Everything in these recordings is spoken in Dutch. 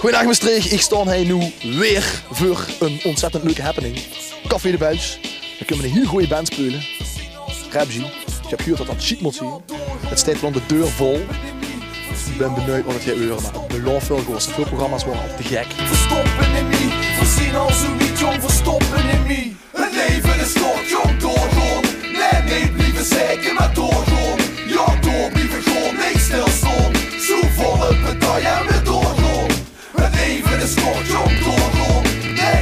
Goedendag Maastricht, ik sta hier nu weer voor een ontzettend leuke happening. Café de Buis. Dan kunnen we een heel goede band spelen. Rapji. Ik heb gehoord dat dat shit moet zien. Het staat van de deur vol. Ik ben benieuwd wat het gaat uren, maar het belooft wel goed. Veel programma's worden al te gek. Verstoppen in me, voorzien als een niet jong, verstoppen in me. Het leven is kort, jong, doorgaan. Nee, blijven zeker, maar doorgaan. Ja, door blijven gaan, niet stilstaan. Zo volle partij en weer doorgaan. Het leven is kort, jong, doorgaan.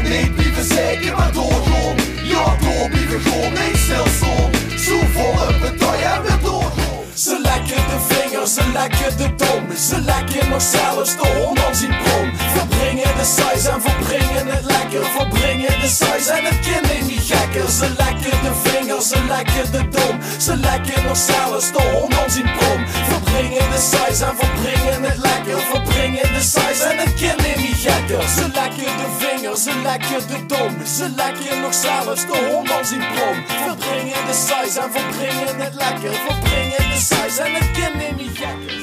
Nee, blijven zeker, maar doorgaan. Ja, door blijven gaan, niet stilstaan. Zo volle partij en weer doorgaan. Ze lekken de vingers, ze lekken de dom. Ze lekken nog zelfs de hond aan zijn bron. Verbrengen de size en verbrengen het lekker. Verbrengen de size en het kind in die gekker. Ze lekken de vingers, ze lekken de dom. Ze lekken nog zelfs de hond aan zijn bron. Verbrengen de size en verbrengen het lekker. Verbrengen de size en het kind in die gekker. Ze lekken de vingers, ze lekken de dom. Ze lekken nog zelfs de hond aan zijn bron. Verbrengen de size en verbrengen het lekker. Verbrengen de size en het kind in die gekker.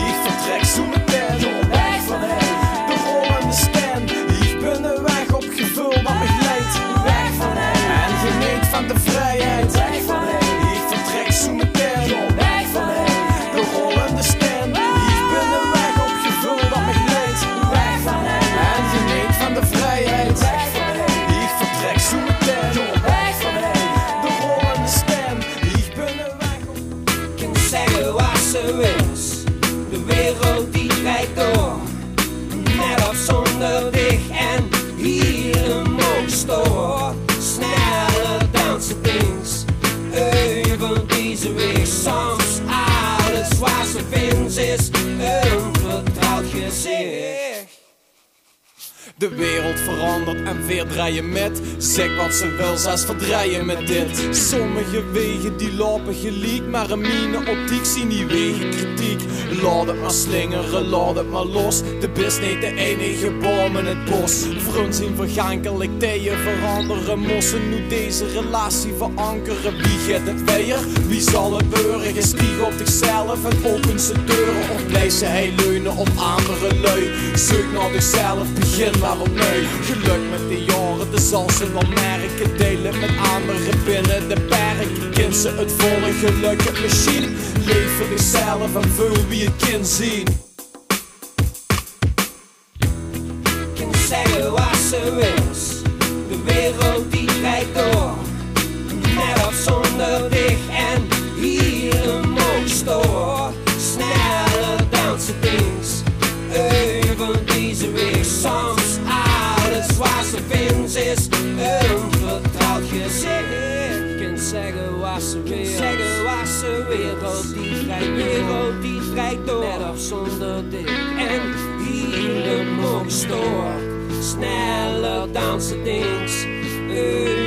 Ik vertrek zo meteen, weg van hem, de rollende stem. Ik ben een weg opgevuld dat me glijdt, weg van hem. En geniet van de vrijheid, weg van hem. Ik vertrek zo meteen, weg van hem, de rollende stem. Ik ben een weg opgevuld dat me glijdt, weg van hem. En geniet van de vrijheid, weg van hem. Ik vertrek zo meteen, weg van hem, de rollende stem. Ik ben een weg op. Ik kan zeggen wat ze wils. De wereld die draait door, met of zonder dich en hier een monster. Sneller dan ze dings, over deze weg. Soms alles wat ze vindt is een vertrouwd gezicht. De wereld verandert en weer draaien met. Zeg wat ze wil, zelfs verdraaien met dit. Sommige wegen die lopen gelijk, maar een mine optiek zien die wegen kritiek. Laat het maar slingeren, laat het maar los. De best niet de enige boom in het bos. Vrienden zien vergankelijk, tijden veranderen. Mossen nu deze relatie verankeren. Wie gaat het weer? Wie zal het beuren? Je stieg op zichzelf en opent zijn deuren. Of blijft ze hij leunen op andere lui? Zoek naar zichzelf, begin maar opnieuw. Geluk met de jaren, de zal ze wel merken. Delen met anderen binnen de perken. Kind ze het volle geluk, het machine. Leven zichzelf en vul wie het kind zien. Ik kan zeggen wat ze wils. De wereld die draait door, met of zonder dich en hier een monster. Sneller dan ze dings, over deze weg. Soms alles wat ze vindt is een vertrouwd gezicht. Ik kan zeggen wat ze wil, zeggen wat ze wereld die draait door, met of zonder dich en hier een monster. Sneller dan ze dings,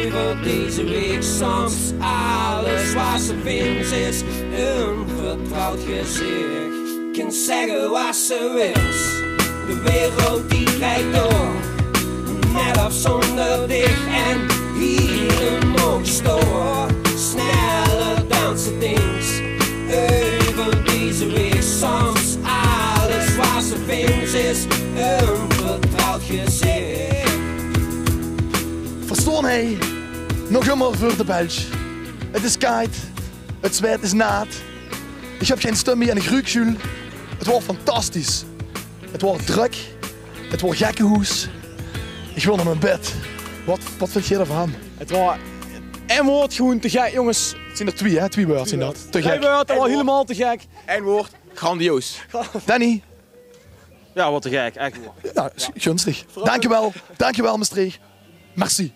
over deze weg. Soms alles wat ze vindt is een vertrouwd gezicht. Ik kan zeggen wat ze wils. De wereld die draait door, met of zonder dich en hier een monster. Sneller dan ze dings, over deze weg. Soms alles wat ze vindt is een vertrouwd gezicht. Verstaan hij? Nog eenmaal voor de Belg. Het is koud, het zweet is naad. Ik heb geen stem meer in de gruikschul. Het wordt fantastisch. Het wordt druk. Het wordt gekkenhoes. Ik wil naar mijn bed. Wat vind jij ervan? Het was één woord gewoon te gek, jongens. Het zijn er twee, hè? Twee woorden zijn dat. Te Twee gek. woorden, dat was helemaal te gek. Eén woord, grandioos. Danny? Ja, wat te gek, echt. Ja, gunstig. Dankjewel. Dankjewel, Maastricht. Merci.